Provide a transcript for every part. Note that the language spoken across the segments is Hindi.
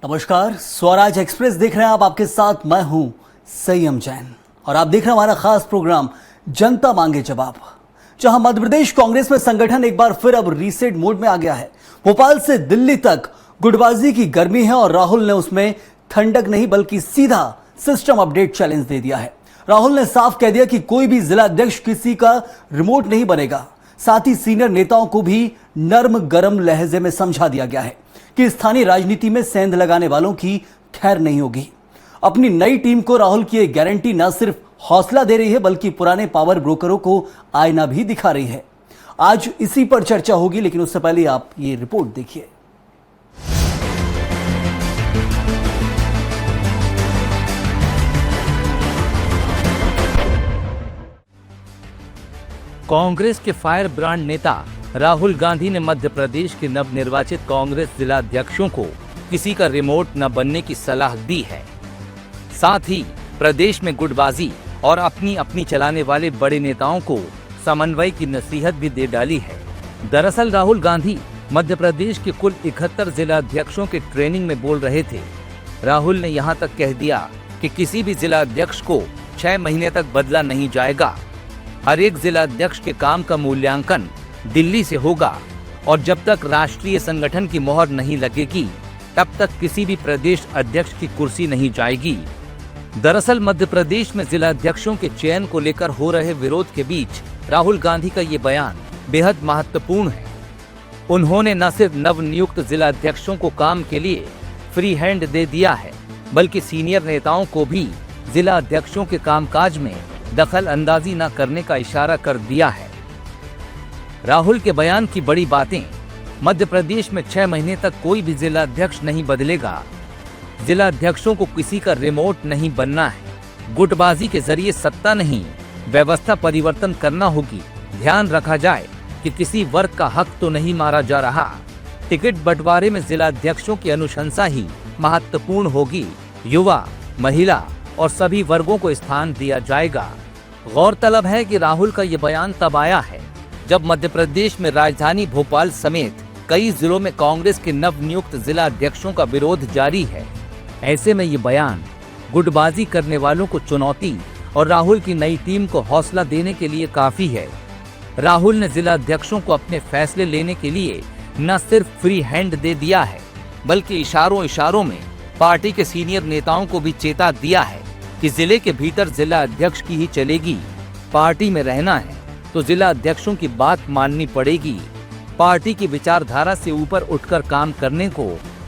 नमस्कार, स्वराज एक्सप्रेस देख रहे हैं आप। आपके साथ मैं हूं संयम जैन और आप देख रहे हैं हमारा खास प्रोग्राम जनता मांगे जवाब, जहां मध्य प्रदेश कांग्रेस में संगठन एक बार फिर अब रीसेट मोड में आ गया है। भोपाल से दिल्ली तक गुटबाजी की गर्मी है और राहुल ने उसमें ठंडक नहीं बल्कि सीधा सिस्टम अपडेट चैलेंज दे दिया है। राहुल ने साफ कह दिया कि कोई भी जिला अध्यक्ष किसी का रिमोट नहीं बनेगा। साथ ही सीनियर नेताओं को भी नर्म गरम लहजे में समझा दिया गया है कि स्थानीय राजनीति में सेंध लगाने वालों की खैर नहीं होगी। अपनी नई टीम को राहुल की एक गारंटी न सिर्फ हौसला दे रही है बल्कि पुराने पावर ब्रोकरों को आईना भी दिखा रही है। आज इसी पर चर्चा होगी, लेकिन उससे पहले आप ये रिपोर्ट देखिए। कांग्रेस के फायर ब्रांड नेता राहुल गांधी ने मध्य प्रदेश के नवनिर्वाचित कांग्रेस जिला अध्यक्षों को किसी का रिमोट न बनने की सलाह दी है। साथ ही प्रदेश में गुटबाजी और अपनी अपनी चलाने वाले बड़े नेताओं को समन्वय की नसीहत भी दे डाली है। दरअसल राहुल गांधी मध्य प्रदेश के कुल 71 जिला अध्यक्षों के ट्रेनिंग में बोल रहे थे। राहुल ने यहां तक कह दिया कि किसी भी जिला अध्यक्ष को 6 महीने तक बदला नहीं जाएगा। हर एक जिला अध्यक्ष के काम का मूल्यांकन दिल्ली से होगा और जब तक राष्ट्रीय संगठन की मोहर नहीं लगेगी तब तक किसी भी प्रदेश अध्यक्ष की कुर्सी नहीं जाएगी। दरअसल मध्य प्रदेश में जिला अध्यक्षों के चयन को लेकर हो रहे विरोध के बीच राहुल गांधी का ये बयान बेहद महत्वपूर्ण है। उन्होंने न सिर्फ नवनियुक्त जिला अध्यक्षों को काम के लिए फ्री हैंड दे दिया है बल्कि सीनियर नेताओं को भी जिला अध्यक्षों के कामकाज में दखल अंदाजी न करने का इशारा कर दिया है। राहुल के बयान की बड़ी बातें, मध्य प्रदेश में 6 महीने तक कोई भी जिला अध्यक्ष नहीं बदलेगा। जिला अध्यक्षों को किसी का रिमोट नहीं बनना है। गुटबाजी के जरिए सत्ता नहीं, व्यवस्था परिवर्तन करना होगी। ध्यान रखा जाए कि किसी वर्ग का हक तो नहीं मारा जा रहा। टिकट बंटवारे में जिला अध्यक्षों की अनुशंसा ही महत्वपूर्ण होगी। युवा, महिला और सभी वर्गों को स्थान दिया जाएगा। गौरतलब है कि राहुल का ये बयान तब आया है जब मध्य प्रदेश में राजधानी भोपाल समेत कई जिलों में कांग्रेस के नवनियुक्त जिला अध्यक्षों का विरोध जारी है। ऐसे में ये बयान गुटबाजी करने वालों को चुनौती और राहुल की नई टीम को हौसला देने के लिए काफी है। राहुल ने जिला अध्यक्षों को अपने फैसले लेने के लिए न सिर्फ फ्री हैंड दे दिया है बल्कि इशारों में पार्टी के सीनियर नेताओं को भी चेता दिया है कि जिले के भीतर जिला अध्यक्ष की ही चलेगी। पार्टी में रहना है तो जिला अध्यक्षों की बात माननी पड़ेगी। पार्टी की विचारधारा से ऊपर उठकर काम करने को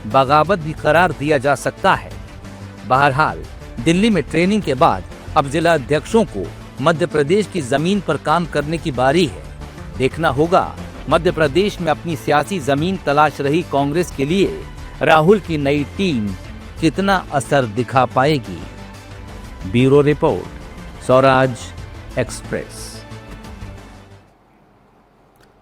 बगावत भी करार दिया जा सकता है। बहरहाल दिल्ली में ट्रेनिंग के बाद अब जिला अध्यक्षों को मध्य प्रदेश की जमीन पर काम करने की बारी है। देखना होगा मध्य प्रदेश में अपनी सियासी जमीन तलाश रही कांग्रेस के लिए राहुल की नई टीम कितना असर दिखा पाएगी। Bureau report, Swaraj express.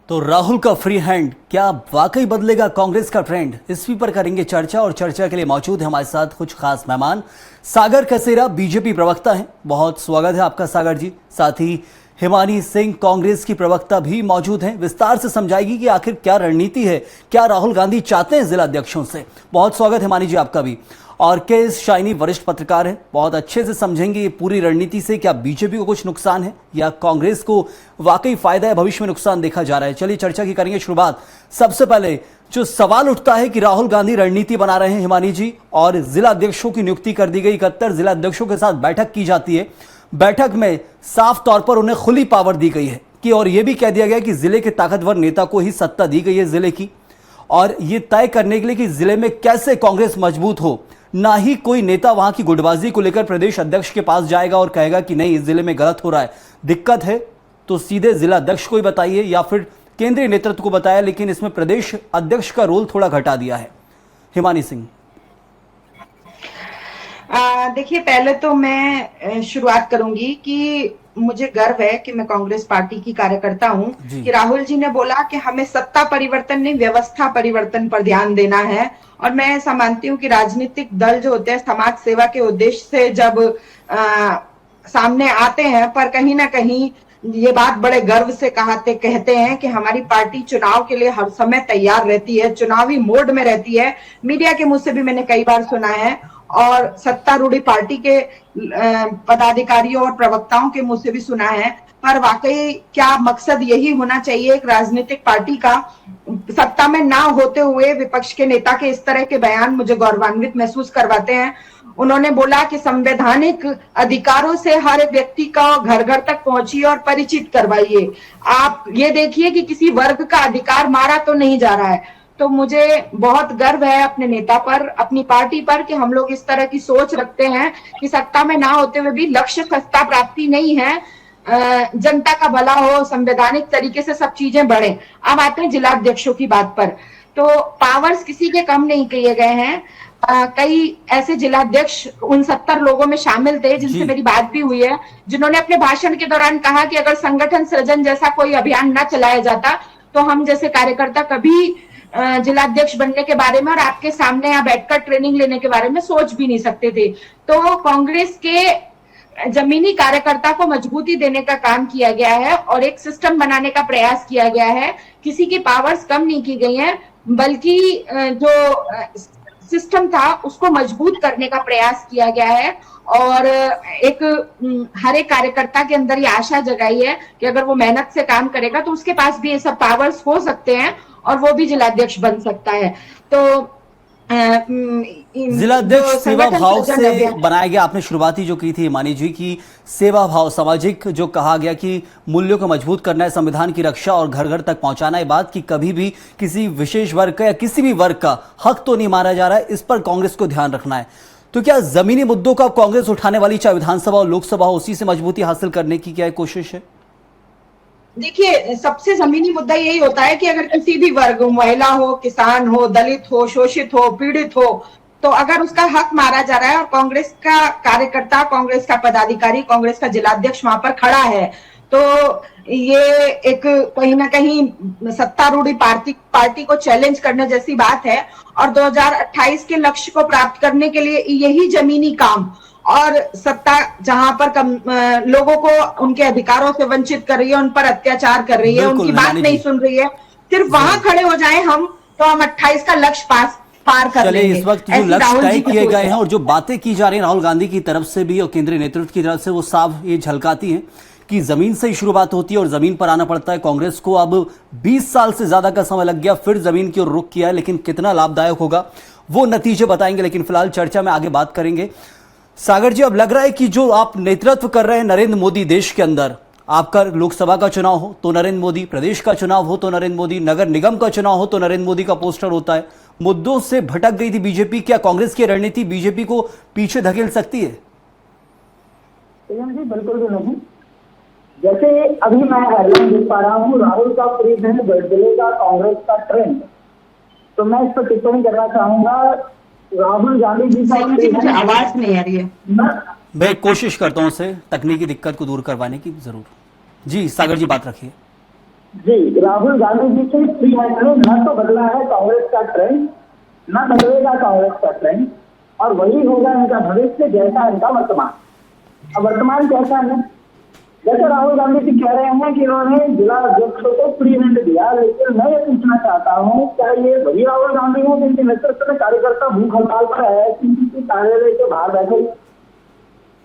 तो राहुल का फ्री हैंड क्या वाकई बदलेगा कांग्रेस का ट्रेंड? इसी पर करेंगे चर्चा और चर्चा के लिए मौजूद है हमारे साथ कुछ खास मेहमान। सागर कसेरा बीजेपी प्रवक्ता हैं, बहुत स्वागत है आपका सागर जी। साथ ही हिमानी सिंह कांग्रेस की प्रवक्ता भी मौजूद हैं, विस्तार से समझाएगी कि आखिर क्या रणनीति है, क्या राहुल गांधी चाहते हैं जिला अध्यक्षों से। बहुत स्वागत हिमानी जी आपका भी। और के शाइनी वरिष्ठ पत्रकार हैं, बहुत अच्छे से समझेंगे ये पूरी रणनीति से क्या बीजेपी को कुछ नुकसान है या कांग्रेस को वाकई फायदा है, भविष्य में नुकसान देखा जा रहा है। चलिए चर्चा की करेंगे शुरुआत। सबसे पहले जो सवाल उठता है कि राहुल गांधी रणनीति बना रहे हैं हिमानी जी, और जिला अध्यक्षों की नियुक्ति कर दी गई। 71 जिला अध्यक्षों के साथ बैठक की जाती है। बैठक में साफ तौर पर उन्हें खुली पावर दी गई है कि, और यह भी कह दिया गया कि जिले के ताकतवर नेता को ही सत्ता दी गई है जिले की, और ये तय करने के लिए कि जिले में कैसे कांग्रेस मजबूत हो। ना ही कोई नेता वहां की गुटबाजी को लेकर प्रदेश अध्यक्ष के पास जाएगा और कहेगा कि नहीं इस जिले में गलत हो रहा है, दिक्कत है तो सीधे जिला अध्यक्ष को ही बताइए या फिर केंद्रीय नेतृत्व को बताया। लेकिन इसमें प्रदेश अध्यक्ष का रोल थोड़ा घटा दिया है। हिमानी सिंह, देखिए, पहले तो मैं शुरुआत करूंगी कि मुझे गर्व है कि मैं कांग्रेस पार्टी की कार्यकर्ता हूं कि राहुल जी ने बोला कि हमें सत्ता परिवर्तन नहीं व्यवस्था परिवर्तन पर ध्यान देना है। और मैं ऐसा मानती हूँ कि राजनीतिक दल जो होते हैं समाज सेवा के उद्देश्य से जब सामने आते हैं, पर कहीं ना कहीं ये बात बड़े गर्व से कहते हैं कि हमारी पार्टी चुनाव के लिए हर समय तैयार रहती है, चुनावी मोड में रहती है। मीडिया के मुंह से भी मैंने कई बार सुना है और सत्तारूढ़ पार्टी के पदाधिकारियों और प्रवक्ताओं के मुंह से भी सुना है। पर वाकई क्या मकसद यही होना चाहिए एक राजनीतिक पार्टी का? सत्ता में ना होते हुए विपक्ष के नेता के इस तरह के बयान मुझे गौरवान्वित महसूस करवाते हैं। उन्होंने बोला कि संवैधानिक अधिकारों से हर एक व्यक्ति का घर घर तक पहुंचिए और परिचित करवाइए। आप ये देखिए कि किसी वर्ग का अधिकार मारा तो नहीं जा रहा है। तो मुझे बहुत गर्व है अपने नेता पर, अपनी पार्टी पर, कि हम लोग इस तरह की सोच रखते हैं कि सत्ता में ना होते हुए भी लक्ष्य सत्ता प्राप्ति नहीं है, जनता का भला हो, संवैधानिक तरीके से सब चीजें बढ़े। अब आते हैं जिलाध्यक्षों की बात पर। तो पावर्स किसी के कम नहीं किए गए हैं। कई ऐसे जिलाध्यक्ष उन 70 लोगों में शामिल थे जिनसे मेरी बात भी हुई है, जिन्होंने अपने भाषण के दौरान कहा कि अगर संगठन सृजन जैसा कोई अभियान न चलाया जाता तो हम जैसे कार्यकर्ता कभी जिलाध्यक्ष बनने के बारे में और आपके सामने यहाँ बैठकर ट्रेनिंग लेने के बारे में सोच भी नहीं सकते थे। तो कांग्रेस के जमीनी कार्यकर्ता को मजबूती देने का काम किया गया है और एक सिस्टम बनाने का प्रयास किया गया है। किसी की पावर्स कम नहीं की गई हैं, बल्कि जो सिस्टम था उसको मजबूत करने का प्रयास किया गया है और हर एक कार्यकर्ता के अंदर ये आशा जगाई है कि अगर वो मेहनत से काम करेगा तो उसके पास भी ये सब पावर्स हो सकते हैं और वो भी जिलाध्यक्ष बन सकता है। तो जिलाध्यक्ष सेवा भाव से बनाया गया। आपने शुरुआती जो की थी मानी जी की सेवा भाव, सामाजिक जो कहा गया कि मूल्यों को मजबूत करना है, संविधान की रक्षा और घर घर तक पहुंचाना है। बात कि कभी भी किसी विशेष वर्ग का या किसी भी वर्ग का हक तो नहीं मारा जा रहा है, इस पर कांग्रेस को ध्यान रखना है। तो क्या जमीनी मुद्दों का कांग्रेस उठाने वाली, चाहे विधानसभा और लोकसभा हो, उसी से मजबूती हासिल करने की क्या कोशिश है? देखिए, सबसे जमीनी मुद्दा यही होता है कि अगर किसी भी वर्ग, महिला हो, किसान हो, दलित हो, शोषित हो, पीड़ित हो, तो अगर उसका हक मारा जा रहा है और कांग्रेस का कार्यकर्ता, कांग्रेस का पदाधिकारी, कांग्रेस का जिलाध्यक्ष वहां पर खड़ा है, तो ये एक कहीं ना कहीं सत्तारूढ़ पार्टी को चैलेंज करने जैसी बात है। और 2028 के लक्ष्य को प्राप्त करने के लिए यही जमीनी काम और सत्ता जहां पर लोगों को उनके अधिकारों से वंचित कर रही है, उन पर अत्याचार कर रही है, उनकी बात नहीं सुन रही है, सिर्फ वहां खड़े हो जाए हम, तो हम 28 का लक्ष्य पार कर लेंगे। इस वक्त जो लक्ष्य तय किए गए हैं और जो बातें की जा रही हैं राहुल गांधी की तरफ से भी और केंद्रीय नेतृत्व की तरफ से, वो साफ ये झलकाती हैं कि जमीन से ही शुरुआत होती है और जमीन पर आना पड़ता है। कांग्रेस को अब 20 साल से ज्यादा का समय लग गया, फिर जमीन की ओर रुख किया है, लेकिन कितना लाभदायक होगा वो नतीजे बताएंगे। लेकिन फिलहाल चर्चा में आगे बात करेंगे। सागर जी, अब लग रहा है कि जो आप नेतृत्व कर रहे हैं नरेंद्र मोदी देश के अंदर, आपका लोकसभा का चुनाव हो तो नरेंद्र मोदी, प्रदेश का चुनाव हो तो नरेंद्र मोदी, नगर निगम का चुनाव हो तो नरेंद्र मोदी का पोस्टर होता है। मुद्दों से भटक गई थी बीजेपी। क्या कांग्रेस की रणनीति बीजेपी को पीछे धकेल सकती है? जी बिल्कुल भी नहीं। जैसे अभी मैं हेडलाइन देख पा रहा हूँ, राहुल का फ्री हैंड बदलेगा कांग्रेस का ट्रेंड, तो मैं इस पर टिप्पणी करना चाहूंगा। राहुल गांधी जी का आवाज नहीं आ रही है, मैं कोशिश करता हूं उसे तकनीकी दिक्कत को दूर करवाने की जरूर। जी सागर जी, बात रखिए। जी, राहुल गांधी जी के फ्री हैंड ने न तो बदला है कांग्रेस का ट्रेंड, न बदलेगा कांग्रेस का ट्रेंड, और वही होगा इनका भविष्य जैसा इनका वर्तमान। अब वर्तमान कैसा है? जैसे राहुल गांधी जी कह रहे हैं कि इन्होंने जिला अध्यक्षों को फ्री हैंड दिया, लेकिन मैं ये पूछना चाहता हूँ, क्या ये वही राहुल गांधी है जिनके नेतृत्व में कार्यकर्ता भूख हड़ताल पर है, किसी कार्यालय के बाहर बैठे?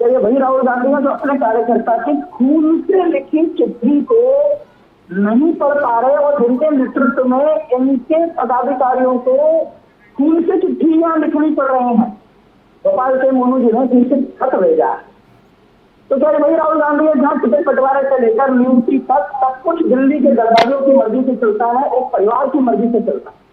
क्या ये वही राहुल गांधी है जो अपने कार्यकर्ता की खून से लिखी चिट्ठी को नहीं पढ़ पा रहे और जिनके नेतृत्व में इनके पदाधिकारियों को खून से चिट्ठियां लिखनी पड़ रही हैं? भोपाल से मोनू जी ने जिनसे खत भेजा, तो क्या वही राहुल गांधी है जहाँ टिकट बंटवारे से लेकर नियुक्ति तक सब कुछ दिल्ली के दरबारियों की मर्जी से चलता है, एक परिवार की मर्जी से चलता है?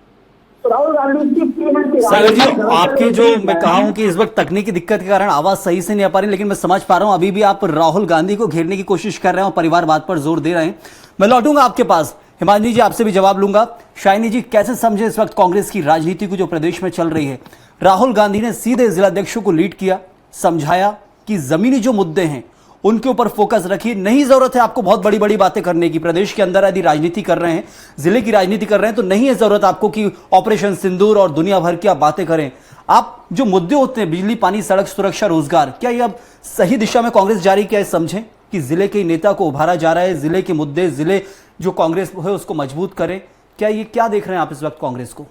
तो राहुल गांधी की सागर जी, आपके जो मैं कहा हूं कि इस वक्त तकनीकी दिक्कत के कारण आवाज सही से नहीं आ पा रही, लेकिन मैं समझ पा रहा हूं अभी भी आप राहुल गांधी को घेरने की कोशिश कर रहे हैं और परिवार बात पर जोर दे रहे हैं। मैं लौटूंगा आपके पास। हिमांशी जी, आपसे भी जवाब लूंगा। शाइनी जी, कैसे समझे इस वक्त कांग्रेस की राजनीति को जो प्रदेश में चल रही है? राहुल गांधी ने सीधे जिलाध्यक्षों को लीड किया, समझाया कि जमीनी जो मुद्दे हैं उनके ऊपर फोकस रखिए, नहीं जरूरत है आपको बहुत बड़ी बड़ी बातें करने की। प्रदेश के अंदर यदि राजनीति कर रहे हैं, जिले की राजनीति कर रहे हैं, तो नहीं है जरूरत आपको कि ऑपरेशन सिंदूर और दुनिया भर की आप बातें करें। आप जो मुद्दे होते हैं, बिजली, पानी, सड़क, सुरक्षा, रोजगार, क्या ये अब सही दिशा में कांग्रेस जारी किया है? समझें कि जिले के नेता को उभारा जा रहा है, जिले के मुद्दे, जिले जो कांग्रेस है उसको मजबूत करे, क्या देख रहे हैं आप इस वक्त कांग्रेस को?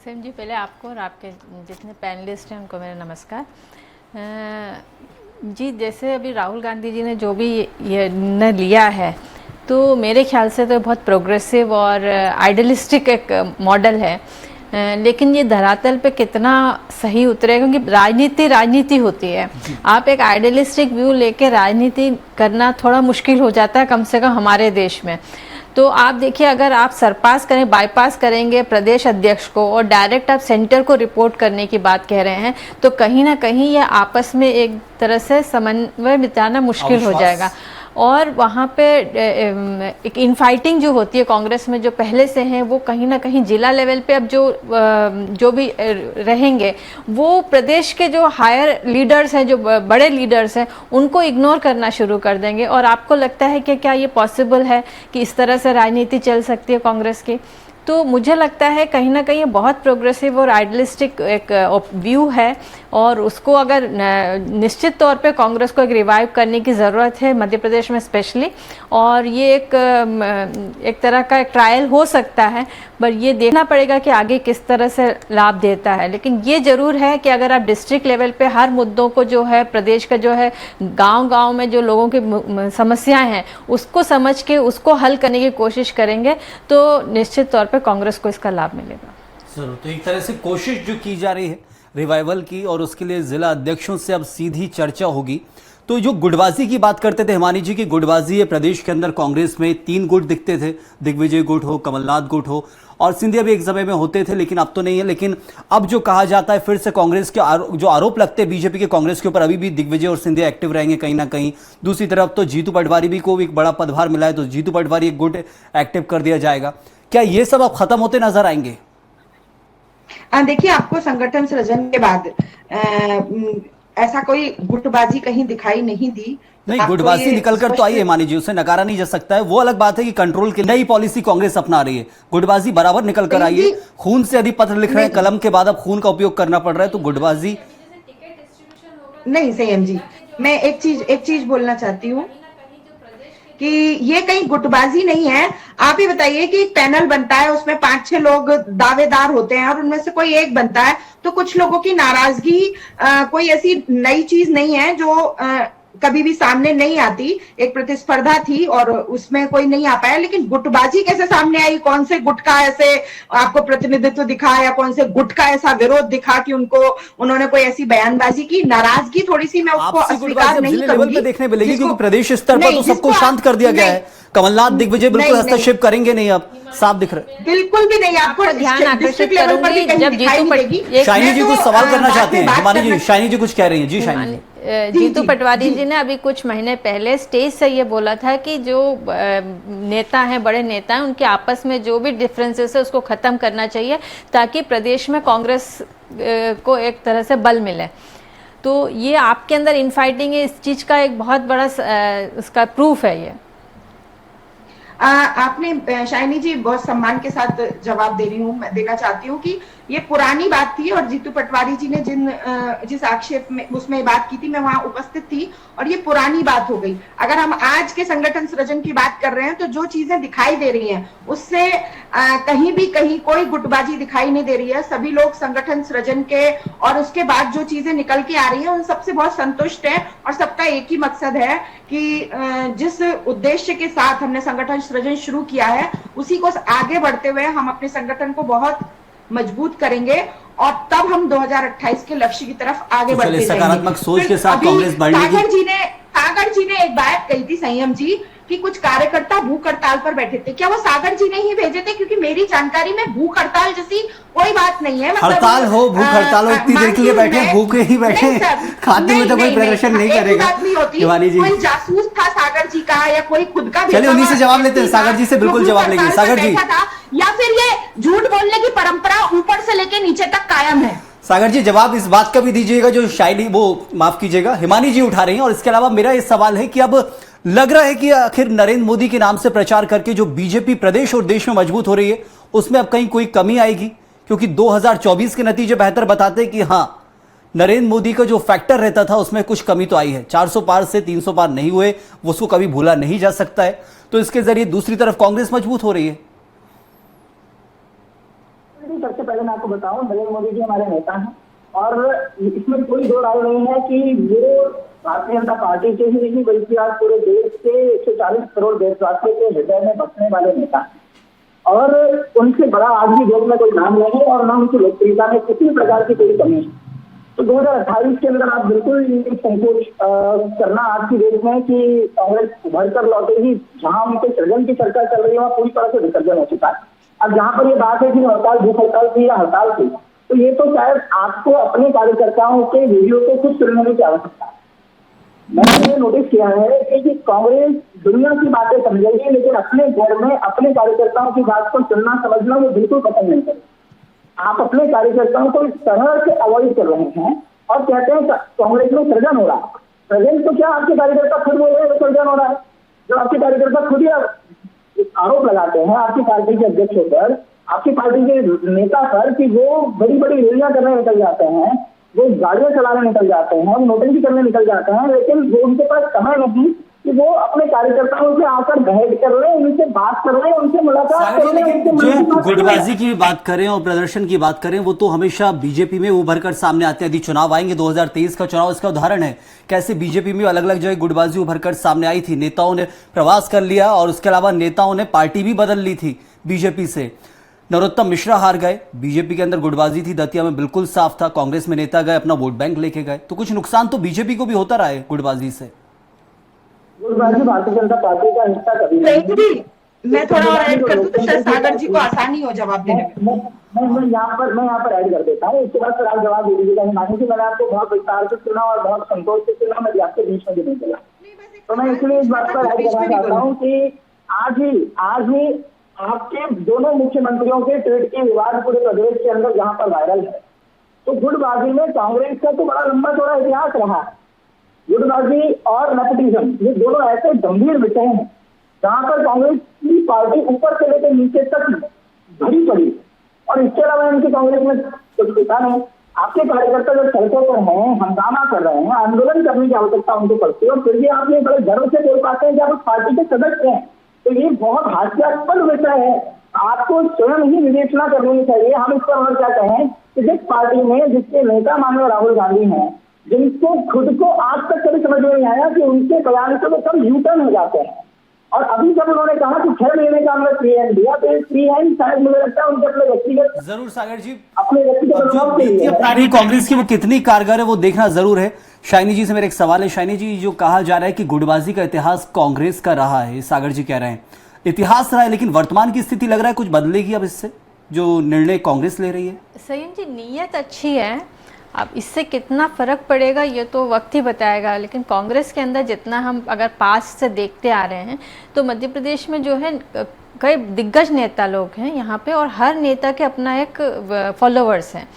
सेम जी, पहले आपको और आपके जितने पैनलिस्ट हैं उनको मेरा नमस्कार। जी, जैसे अभी राहुल गांधी जी ने जो भी ये निर्णय लिया है, तो मेरे ख्याल से तो बहुत प्रोग्रेसिव और आइडियलिस्टिक एक मॉडल है, लेकिन ये धरातल पे कितना सही उतरेगा, क्योंकि राजनीति होती है। आप एक आइडियलिस्टिक व्यू लेके राजनीति करना थोड़ा मुश्किल हो जाता है, कम से कम हमारे देश में। तो आप देखिए, अगर आप सरपास करें, बाईपास करेंगे प्रदेश अध्यक्ष को और डायरेक्ट आप सेंटर को रिपोर्ट करने की बात कह रहे हैं, तो कहीं ना कहीं ये आपस में एक तरह से समन्वय बिताना मुश्किल हो जाएगा। और वहाँ पे एक इनफाइटिंग जो होती है कांग्रेस में, जो पहले से हैं, वो कहीं ना कहीं जिला लेवल पे अब जो भी रहेंगे, वो प्रदेश के जो हायर लीडर्स हैं, जो बड़े लीडर्स हैं, उनको इग्नोर करना शुरू कर देंगे। और आपको लगता है कि क्या ये पॉसिबल है कि इस तरह से राजनीति चल सकती है कांग्रेस की? तो मुझे लगता है कहीं ना कहीं बहुत प्रोग्रेसिव और आइडियलिस्टिक एक व्यू है, और उसको अगर निश्चित तौर पे कांग्रेस को एक रिवाइव करने की ज़रूरत है, मध्य प्रदेश में स्पेशली। और ये एक तरह का एक ट्रायल हो सकता है, पर ये देखना पड़ेगा कि आगे किस तरह से लाभ देता है। लेकिन ये ज़रूर है कि अगर आप डिस्ट्रिक्ट लेवल पे हर मुद्दों को जो है, प्रदेश का जो है, गांव-गांव में जो लोगों की समस्याएं हैं, उसको समझ के उसको हल करने की कोशिश करेंगे, तो निश्चित तौर पे कांग्रेस को इसका लाभ मिलेगा। जरूर। तो एक तरह से कोशिश जो की जा रही है रिवाइवल की, और उसके लिए जिला अध्यक्षों से अब सीधी चर्चा होगी। तो जो गुटबाजी की बात करते थे हिमानी जी की, गुटबाजी है प्रदेश के अंदर। कांग्रेस में 3 गुट दिखते थे, दिग्विजय गुट हो, कमलनाथ गुट हो, और सिंधिया भी एक समय में होते थे, लेकिन अब तो नहीं है। लेकिन अब जो कहा जाता है फिर से कांग्रेस के जो आरोप लगते हैं बीजेपी के कांग्रेस के ऊपर, अभी भी दिग्विजय और सिंधिया एक्टिव रहेंगे कहीं ना कहीं। दूसरी तरफ तो जीतू पटवारी भी को एक बड़ा पदभार मिला है, तो जीतू पटवारी एक गुट एक्टिव कर दिया जाएगा। क्या ये सब अब खत्म होते नजर आएंगे? देखिए, आपको संगठन सृजन के बाद ऐसा कोई गुटबाजी कहीं दिखाई नहीं दी। नहीं, गुटबाजी निकल कर तो आई है मानी जी, उसे नकारा नहीं जा सकता है। वो अलग बात है कि कंट्रोल की नई पॉलिसी कांग्रेस अपना रही है। गुटबाजी बराबर निकल कर आई है। खून से यदि पत्र लिख रहे हैं, कलम के बाद अब खून का उपयोग करना पड़ रहा है, तो गुटबाजी नहीं। संयम जी, मैं एक चीज बोलना चाहती हूँ कि ये कहीं गुटबाजी नहीं है। आप ही बताइए कि एक पैनल बनता है, उसमें 5-6 लोग दावेदार होते हैं, और उनमें से कोई एक बनता है, तो कुछ लोगों की नाराजगी कोई ऐसी नई चीज नहीं है जो कभी भी सामने नहीं आती। एक प्रतिस्पर्धा थी और उसमें कोई नहीं आ पाया, लेकिन गुटबाजी कैसे सामने आई? कौन से गुट का ऐसे आपको प्रतिनिधित्व दिखा, या कौन से गुट का ऐसा विरोध दिखा कि उन्होंने कोई ऐसी बयानबाजी की? नाराजगी थोड़ी सी मैं उसको अस्वीकार नहीं करूंगी। देखने मिलेगी, क्योंकि प्रदेश स्तर पर तो सबको शांत कर दिया गया है। कमलनाथ दिग्विजय बिल्कुल हस्तक्षेप करेंगे नहीं, अब साफ दिख रहा है। बिल्कुल भी नहीं। आपको ध्यान आकर्षित करूंगी जब शाइनी जी कुछ सवाल करना चाहते हैं। हिमानी जी, शाइनी जी कुछ कह रही हैं। जी शाइनी। जीतू पटवारी जी ने अभी कुछ महीने पहले स्टेज से ये बोला था कि जो नेता हैं, बड़े नेता हैं, उनके आपस में जो भी डिफरेंसेस है उसको खत्म करना चाहिए, ताकि प्रदेश में कांग्रेस को एक तरह से बल मिले। तो ये आपके अंदर इनफाइटिंग है, इस चीज का एक बहुत बड़ा इसका प्रूफ है ये। आपने शाइनी जी बहुत सम्मान के साथ जवाब दे रही हूँ, मैं देना चाहती हूँ कि ये पुरानी बात थी, और जीतू पटवारी जी ने जिस आक्षेप में उसमें बात की थी, मैं वहां उपस्थित थी, और ये पुरानी बात हो गई। अगर हम आज के संगठन सृजन की बात कर रहे हैं, तो जो चीजें दिखाई दे रही हैं उससे कहीं कोई गुटबाजी दिखाई नहीं दे रही है। सभी लोग संगठन सृजन के और उसके बाद जो चीजें निकल के आ रही है उन सबसे बहुत संतुष्ट है, और सबका एक ही मकसद है कि जिस उद्देश्य के साथ हमने संगठन सृजन शुरू किया है, उसी को आगे बढ़ते हुए हम अपने संगठन को बहुत मजबूत करेंगे, और तब हम 2028 के लक्ष्य की तरफ आगे बढ़ते जाएंगे। सकारात्मक सोच के साथ कांग्रेस बढ़ने की। सागर जी ने एक बात कही थी, संयम जी, कि कुछ कार्यकर्ता भूख हड़ताल पर बैठे थे। क्या वो सागर जी ने ही भेजे थे? क्योंकि मेरी जानकारी में भूख हड़ताल जैसी कोई बात नहीं है। हड़ताल हो, भूख हड़ताल हो, इतनी देर के लिए बैठे, भूखे ही बैठे, खाते हुए तो कोई प्रदर्शन नहीं करेगा। कोई जासूस था सागर जी का, या कोई खुद का? चलिए उन्हीं से जवाब लेते हैं। सागर जी से बिल्कुल जवाब लेंगे। सागर जी, या फिर ये झूठ बोलने की परंपरा ऊपर से लेके नीचे तक कायम है? सागर जी, जवाब इस बात का भी दीजिएगा जो शायद वो माफ कीजिएगा हिमानी जी उठा रही हैं। और इसके अलावा मेरा ये सवाल है कि अब लग रहा है कि आखिर नरेंद्र मोदी के नाम से प्रचार करके जो बीजेपी प्रदेश और देश में मजबूत हो रही है, उसमें अब कहीं कोई कमी आएगी? क्योंकि 2024 के नतीजे बेहतर बताते हैं कि हाँ, नरेंद्र मोदी का जो फैक्टर रहता था उसमें कुछ कमी तो आई है। 400 पार से 300 पार नहीं हुए, वो उसको कभी भूला नहीं जा सकता है। तो इसके जरिए दूसरी तरफ कांग्रेस मजबूत हो रही है। सबसे पहले मैं आपको बताऊं, नरेंद्र मोदी जी हमारे नेता हैं और इसमें कोई दो राय नहीं है कि वो भारतीय जनता पार्टी के ही नहीं बल्कि आज पूरे देश के 140 करोड़ देशवासियों के हृदय में बसने वाले नेता हैं। और उनसे बड़ा आज भी देश में कोई नाम नहीं है और न उनकी लोकप्रियता में किसी प्रकार की कोई कमी है। तो 2028 के अंदर आप बिल्कुल संकोच करना आज की डेट में कि कांग्रेस उभर कर लौटेगी, जहां उनके सृजन की चर्चा चल रही है वहां पूरी तरह से विसर्जन हो चुका है। अब जहां पर ये बात है कि हड़ताल भूख हड़ताल थी या हड़ताल थी, तो ये तो शायद आपको अपने कार्यकर्ताओं के वीडियो को खुद सुनने की आवश्यकता है। मैंने नोटिस किया है कि कांग्रेस दुनिया की बातें समझेगी लेकिन अपने घर में अपने कार्यकर्ताओं की बात को सुनना समझना वो बिल्कुल पसंद नहीं करते। आप अपने कार्यकर्ताओं को इस तरह से अवॉइड कर रहे हैं और कहते हैं कांग्रेस में सृजन हो रहा है। सृजन तो क्या आपके कार्यकर्ता खुद बोल रहे हैं सृजन हो रहा है? जब आपके कार्यकर्ता खुद ही आरोप लगाते हैं आपकी पार्टी के अध्यक्ष होकर, आपकी पार्टी के नेता पर कि वो बड़ी बड़ी रैलियां करने निकल जाते हैं, वो गाड़ियां चलाने निकल जाते हैं, नोटबंदी करने निकल जाते हैं, लेकिन वो उनके पास समय नहीं कि वो अपने कार्यकर्ताओं से आकर भेंट कर रहे हैं, उनसे बात कर रहे हैं, उनसे मुलाकात कर रहे हैं। जो गुटबाजी की बात करें और प्रदर्शन की बात करें, वो तो हमेशा बीजेपी में उभर कर सामने आते हैं। यदि चुनाव आएंगे, 2023 का चुनाव इसका उदाहरण है, कैसे बीजेपी में अलग अलग जगह गुटबाजी उभर कर सामने आई थी। नेताओं ने प्रवास कर लिया और उसके अलावा नेताओं ने पार्टी भी बदल ली थी बीजेपी से। नरोत्तम मिश्रा हार गए, बीजेपी के अंदर गुटबाजी थी, दतिया में बिल्कुल साफ था, कांग्रेस में नेता गए, अपना वोट बैंक लेके गए। तो कुछ नुकसान तो बीजेपी को भी होता रहा है गुटबाजी से। गुटबाजी भारतीय जनता पार्टी का हिस्सा कभी नहीं। मैं थोड़ा और ऐड कर दूं तो शायद सागर जी को आसानी हो जवाब देने में। मैं यहाँ पर ऐड कर देता हूँ, उसके बाद फिर आप जवाब दे दीजिएगा। हिमानी जी, मैंने आपको बहुत विस्तार से सुना और बहुत संतोष से सुना, मैं आपके बीच में भी नहीं चला, तो मैं इसलिए इस बात पर ऐड करना चाहता हूँ कि आज ही आपके दोनों मुख्यमंत्रियों के ट्वीट के विवाद पूरे प्रदेश के अंदर जहां पर वायरल है। तो गुटबाजी में कांग्रेस का तो बड़ा लंबा चौड़ा इतिहास रहा है। गुटबाजी और नेपोटिज्म ये दोनों ऐसे गंभीर विषय हैं जहां पर कांग्रेस की पार्टी ऊपर से लेकर नीचे तक भरी पड़ी और इसके अलावा इनकी कांग्रेस में कुछ दिखा नहीं। आपके कार्यकर्ता जब सड़कों पर हैं, हंगामा कर रहे हैं, आंदोलन करने की आवश्यकता उनको पड़ती है और फिर भी आप ये बड़े गर्व से बोल पाते हैं कि आप उस पार्टी के सदस्य हैं, तो ये बहुत हास्यास्पद विषय है। आपको स्वयं ही विवेचना करनी चाहिए। हम इस पर और क्या कहें कि जिस पार्टी में जिसके नेता माननीय राहुल गांधी हैं, जिनको खुद को आज तक कभी समझ में नहीं आया कि उनके बयान से वो सब यूटर्न हो जाते हैं, और अभी जब उन्होंने कहा कि 6 महीने का हमने फ्री हैंड दिया, तो फ्री हैंड शायद मुझे लगता है उनके अपने व्यक्तिगत जरूर सागर जी अपने व्यक्तिगत कांग्रेस की वो कितनी कारगर है वो देखना जरूर है। शाइनी जी से मेरा एक सवाल है। शाइनी जी, जो कहा जा रहा है कि गुटबाजी का इतिहास कांग्रेस का रहा है, सागर जी कह रहे हैं इतिहास रहा है, लेकिन वर्तमान की स्थिति लग रहा है कुछ बदलेगी अब इससे, जो निर्णय कांग्रेस ले रही है। संयम जी, नीयत अच्छी है, अब इससे कितना फ़र्क पड़ेगा ये तो वक्त ही बताएगा। लेकिन कांग्रेस के अंदर जितना हम अगर पास से देखते आ रहे हैं, तो मध्य प्रदेश में जो है कई दिग्गज नेता लोग हैं यहाँ पे और हर नेता के अपना एक फॉलोअर्स हैं।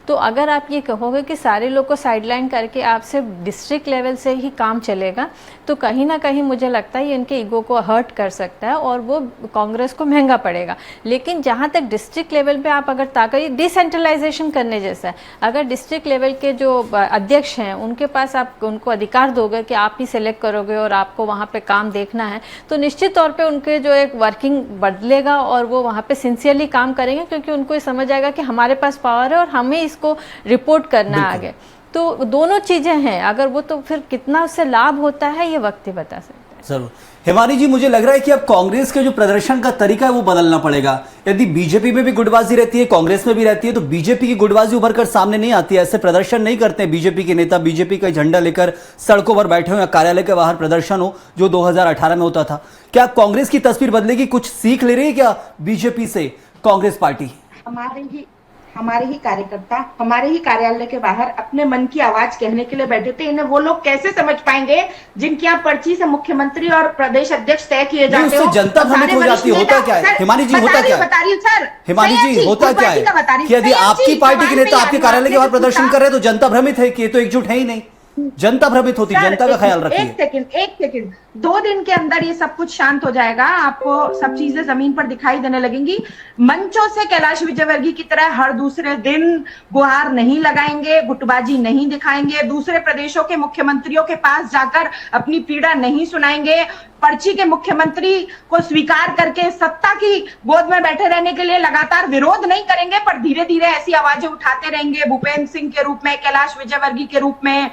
तो अगर आप ये कहोगे कि सारे लोग को साइडलाइन करके आप सिर्फ डिस्ट्रिक्ट लेवल से ही काम चलेगा, तो कहीं ना कहीं मुझे लगता है ये इनके ईगो को हर्ट कर सकता है और वो कांग्रेस को महंगा पड़ेगा। लेकिन जहाँ तक डिस्ट्रिक्ट लेवल पे आप अगर ताकत डिसेंट्रलाइजेशन करने जैसा है, अगर डिस्ट्रिक्ट लेवल के जो अध्यक्ष हैं उनके पास आप उनको अधिकार दोगे कि आप ही सिलेक्ट करोगे और आपको वहाँ पे काम देखना है, तो निश्चित तौर पे उनके जो एक वर्किंग बदलेगा और वो वहाँ पे सिंसियरली काम करेंगे, क्योंकि उनको ये समझ आएगा कि हमारे पास पावर है और हमें को रिपोर्ट करना आगे। तो दोनों चीजें हैं, अगर वो तो फिर कितना उससे लाभ होता है ये वक्त ही बता सकता है। जरूर। हिमानी जी, मुझे लग रहा है कि अब कांग्रेस के जो प्रदर्शन का तरीका है वो बदलना पड़ेगा। यदि बीजेपी में भी गुटबाजी रहती है, कांग्रेस में भी रहती है, तो बीजेपी की गुटबाजी उभर कर सामने नहीं आती है, ऐसे प्रदर्शन नहीं करते हैं बीजेपी के नेता, बीजेपी का झंडा लेकर सड़कों पर बैठे हो या कार्यालय के बाहर प्रदर्शन हो जो 2018 में होता था। क्या कांग्रेस की तस्वीर बदलेगी? कुछ सीख ले रही है क्या बीजेपी से कांग्रेस पार्टी? हमारे ही कार्यकर्ता हमारे ही कार्यालय के बाहर अपने मन की आवाज कहने के लिए बैठे थे। इन्हें वो लोग कैसे समझ पाएंगे जिनकी यहाँ पर्ची से मुख्यमंत्री और प्रदेश अध्यक्ष तय किए जाते हो? जनता भ्रमित हो जाती है। होता क्या है हिमानी जी, होता क्या है हिमानी जी, होता क्या है कि यदि आपकी पार्टी के नेता आपके कार्यालय के बाहर प्रदर्शन कर रहे हैं तो जनता भ्रमित है कि ये तो एकजुट है ही नहीं, जनता भ्रमित होती, सर, जनता का ख्याल रखिए। एक सेकंड, 2 दिन के अंदर ये सब कुछ शांत हो जाएगा, आपको सब चीजें जमीन पर दिखाई देने लगेंगी। मंचों से कैलाश विजयवर्गीय की तरह हर दूसरे दिन गुहार नहीं लगाएंगे, गुटबाजी नहीं दिखाएंगे, दूसरे प्रदेशों के मुख्यमंत्रियों के पास जाकर अपनी पीड़ा नहीं सुनाएंगे, पर्ची के मुख्यमंत्री को स्वीकार करके सत्ता की गोद में बैठे रहने के लिए लगातार विरोध नहीं करेंगे, पर धीरे धीरे ऐसी आवाजें उठाते रहेंगे, भूपेंद्र सिंह के रूप में, कैलाश विजयवर्गीय के रूप में,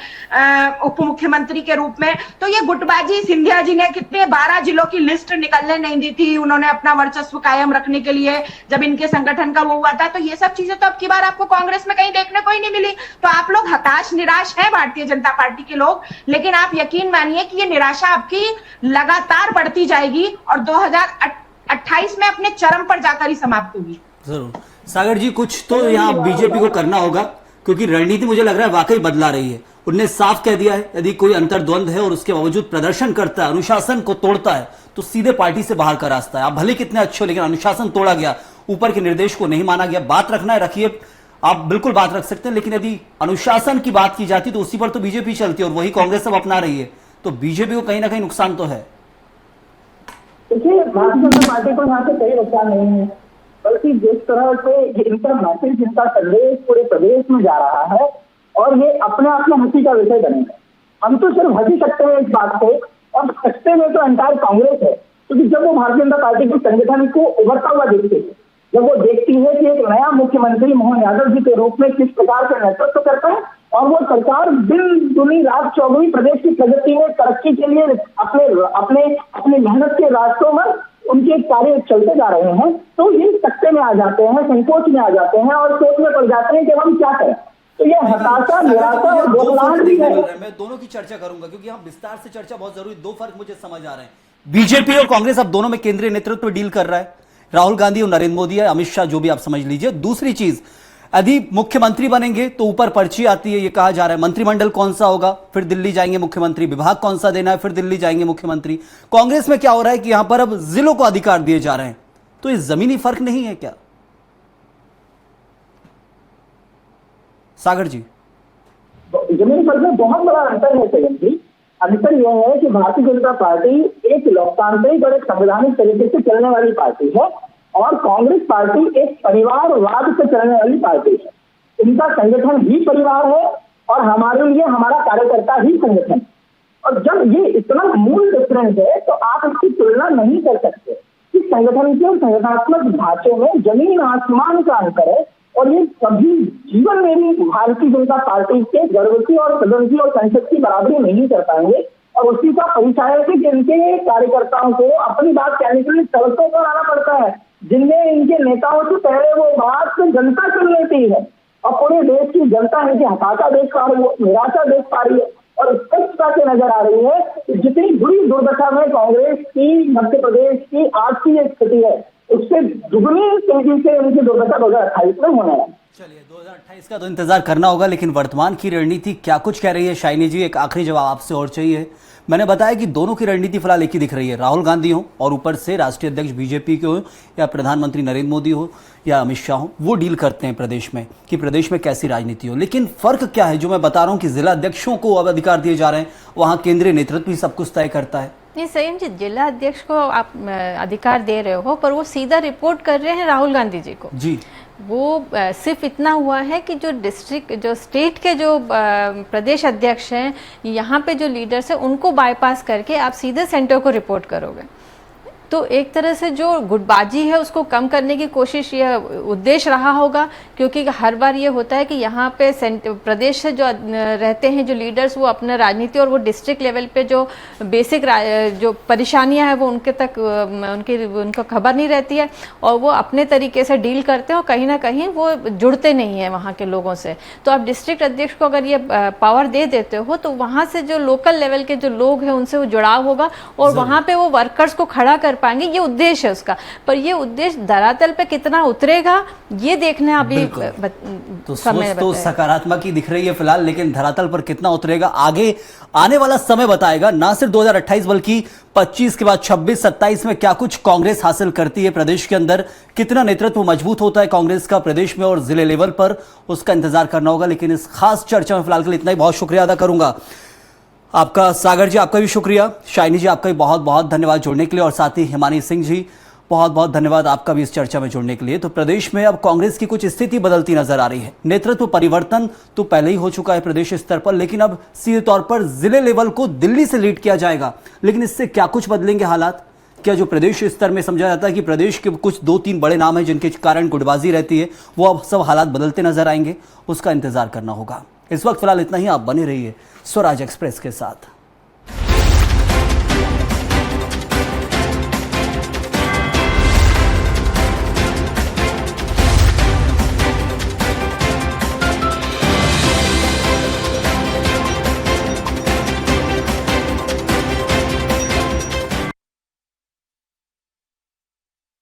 उप मुख्यमंत्री के रूप में। तो ये गुटबाजी, सिंधिया जी ने कितने 12 जिलों की लिस्ट निकलने नहीं दी थी, उन्होंने अपना वर्चस्व कायम रखने के लिए, जब इनके संगठन का वो हुआ था। तो ये सब चीजें तो अब की बार आपको कांग्रेस में कहीं देखने को ही नहीं मिली। तो आप लोग हताश निराश है, भारतीय जनता पार्टी के लोग, लेकिन आप यकीन मानिए कि ये निराशा आपकी लगातार बढ़ती जाएगी और 2028 में अपने चरम पर जाकर ही समाप्त होगी। जरूर। सागर जी, कुछ तो यहाँ बीजेपी को करना होगा, क्योंकि रणनीति मुझे लग रहा है वाकई बदला रही है। उनने साफ कह दिया है, यदि कोई अंतर्द्वंद है और उसके बावजूद प्रदर्शन करता है, अनुशासन को तोड़ता है, तो सीधे पार्टी से बाहर का रास्ता है। आप भले कितने अच्छे हो, लेकिन अनुशासन तोड़ा गया, ऊपर के निर्देश को नहीं माना गया। बात रखना है रखिए, आप बिल्कुल बात रख सकते हैं, लेकिन यदि अनुशासन की बात की जाती तो उसी पर तो बीजेपी चलती है, और वही कांग्रेस अब अपना रही है। तो बीजेपी को कहीं ना कहीं नुकसान तो है। देखिए, भारतीय जनता पार्टी को यहाँ से कोई नुकसान नहीं है, बल्कि जिस तरह से इनका मैसेज, इनका संदेश पूरे प्रदेश में जा रहा है, और ये अपने आप में हंसी का विषय बनेगा। हम तो सिर्फ हंसी सकते हैं इस बात को, और सकते में तो एंटायर कांग्रेस है, क्योंकि जब वो भारतीय जनता पार्टी के संगठन को उभरता हुआ देखते हैं, जब वो देखती है कि एक नया मुख्यमंत्री मोहन यादव जी के रूप में किस प्रकार का नेतृत्व करता है, और वो सरकार दिन दुनी रात चौगुनी प्रदेश की प्रगति में, तरक्की के लिए अपने मेहनत के रास्तों में उनके कार्य चलते जा रहे हैं, तो ये सकते में आ जाते हैं, संकोच में आ जाते हैं, और सोच में पड़ जाते हैं कि हम क्या करें। तो ये हताशा, निराशा और बदलाव भी है। मैं दोनों की चर्चा करूंगा, क्योंकि हम विस्तार से चर्चा बहुत जरूरी। 2 फर्क मुझे समझ आ रहे हैं। बीजेपी और कांग्रेस अब दोनों में केंद्रीय नेतृत्व डील कर रहा है, राहुल गांधी और नरेंद्र मोदी है, अमित शाह, जो भी आप समझ लीजिए। दूसरी चीज, यदि मुख्यमंत्री बनेंगे तो ऊपर पर्ची आती है, ये कहा जा रहा है मंत्रिमंडल कौन सा होगा, फिर दिल्ली जाएंगे मुख्यमंत्री, विभाग कौन सा देना है, फिर दिल्ली जाएंगे मुख्यमंत्री। कांग्रेस में क्या हो रहा है कि यहां पर अब जिलों को अधिकार दिए जा रहे हैं। तो ये जमीनी फर्क नहीं है क्या, सागर जी? जमीनी फर्क में बहुत बड़ा अंतर है सैयद जी। अंतर यह है कि भारतीय जनता पार्टी एक लोकतांत्रिक और एक संवैधानिक तरीके से चलने वाली पार्टी है, और कांग्रेस पार्टी एक परिवारवाद से चलने वाली पार्टी है। इनका संगठन ही परिवार है, और हमारे लिए हमारा कार्यकर्ता ही संगठन। और जब ये इतना मूल डिफरेंस है, तो आप इसकी तुलना नहीं कर सकते। इस संगठन के संगठनात्मक ढांचे में जमीन आसमान का अंतर है, और ये कभी जीवन में भी भारतीय जनता पार्टी के गर्व की और सदन की और संसद की बराबरी नहीं कर पाएंगे। और उसी का परिचय है कि इनके कार्यकर्ताओं को अपनी बात कहने के लिए सड़कों पर आना पड़ता है, जिनमें इनके नेताओं से पहले वो बात जनता सुन लेती है, और पूरे देश की जनता इनकी हताशा देख पा रही है, निराशा देख पा रही है, और स्पष्टता से नजर आ रही है कि जितनी बुरी दुर्दशा में कांग्रेस की, मध्य प्रदेश की आज की ये स्थिति है, उससे दुगनी तेजी से उनकी दुर्दशा 2028 में होने है। चलिए, 2028 का तो इंतजार करना होगा, लेकिन वर्तमान की रणनीति क्या कुछ कह रही है? शाइनी जी, एक आखिरी जवाब आपसे और चाहिए। मैंने बताया कि दोनों की रणनीति फिलहाल एक ही दिख रही है, राहुल गांधी हो और ऊपर से राष्ट्रीय अध्यक्ष बीजेपी के हो, या प्रधानमंत्री नरेंद्र मोदी हो, या अमित शाह हो, वो डील करते हैं प्रदेश में कि प्रदेश में कैसी राजनीति हो। लेकिन फर्क क्या है, जो मैं बता रहा हूँ कि जिला अध्यक्षों को अब अधिकार दिए जा रहे हैं, वहाँ केंद्रीय नेतृत्व भी सब कुछ तय करता है। नहीं संयम जी, जिला अध्यक्ष को आप अधिकार दे रहे हो, पर वो सीधा रिपोर्ट कर रहे हैं राहुल गांधी जी को जी। वो सिर्फ इतना हुआ है कि जो स्टेट के जो प्रदेश अध्यक्ष हैं, यहाँ पे जो लीडर्स हैं, उनको बाईपास करके आप सीधे सेंटर को रिपोर्ट करोगे। तो एक तरह से जो गुटबाजी है उसको कम करने की कोशिश, ये उद्देश्य रहा होगा, क्योंकि हर बार ये होता है कि यहाँ पे प्रदेश से जो रहते हैं जो लीडर्स, वो अपना राजनीति और वो डिस्ट्रिक्ट लेवल पे जो बेसिक जो परेशानियां हैं वो उनके तक उनको खबर नहीं रहती है, और वो अपने तरीके से डील करते हैं, और कहीं ना कहीं वो जुड़ते नहीं हैं वहाँ के लोगों से। तो आप डिस्ट्रिक्ट अध्यक्ष को अगर ये पावर दे देते हो, तो वहाँ से जो लोकल लेवल के जो लोग हैं उनसे वो जुड़ाव होगा, और वहाँ पे वो वर्कर्स को खड़ा कर पाएंगे, ये उद्देश्य है उसका। पर ये उद्देश्य धरातल पे कितना उतरेगा ये देखना अभी तो सोच तो सकारात्मक ही दिख रही है फिलहाल, लेकिन धरातल पर कितना उतरेगा आगे आने वाला समय बताएगा। ना सिर्फ 2028 बल्कि 25 के बाद 26, 27 में क्या कुछ कांग्रेस हासिल करती है प्रदेश के अंदर, कितना नेतृत्व मजबूत होता है कांग्रेस का प्रदेश में और जिले लेवल पर, उसका इंतजार करना होगा। लेकिन इस खास चर्चा में फिलहाल के लिए इतना ही। बहुत शुक्रिया अदा करूंगा आपका सागर जी, आपका भी शुक्रिया। शाइनी जी आपका भी बहुत बहुत धन्यवाद जुड़ने के लिए, और साथ ही हिमानी सिंह जी बहुत बहुत धन्यवाद आपका भी इस चर्चा में जुड़ने के लिए। तो प्रदेश में अब कांग्रेस की कुछ स्थिति बदलती नजर आ रही है। नेतृत्व परिवर्तन तो पहले ही हो चुका है प्रदेश स्तर पर, लेकिन अब सीधे तौर पर जिले लेवल को दिल्ली से लीड किया जाएगा। लेकिन इससे क्या कुछ बदलेंगे हालात? क्या जो प्रदेश स्तर में समझा जाता है कि प्रदेश के कुछ 2-3 बड़े नाम हैं जिनके कारण गुटबाजी रहती है, वो अब सब हालात बदलते नजर आएंगे? उसका इंतजार करना होगा। इस वक्त फिलहाल इतना ही। आप बने रहिए स्वराज एक्सप्रेस के साथ।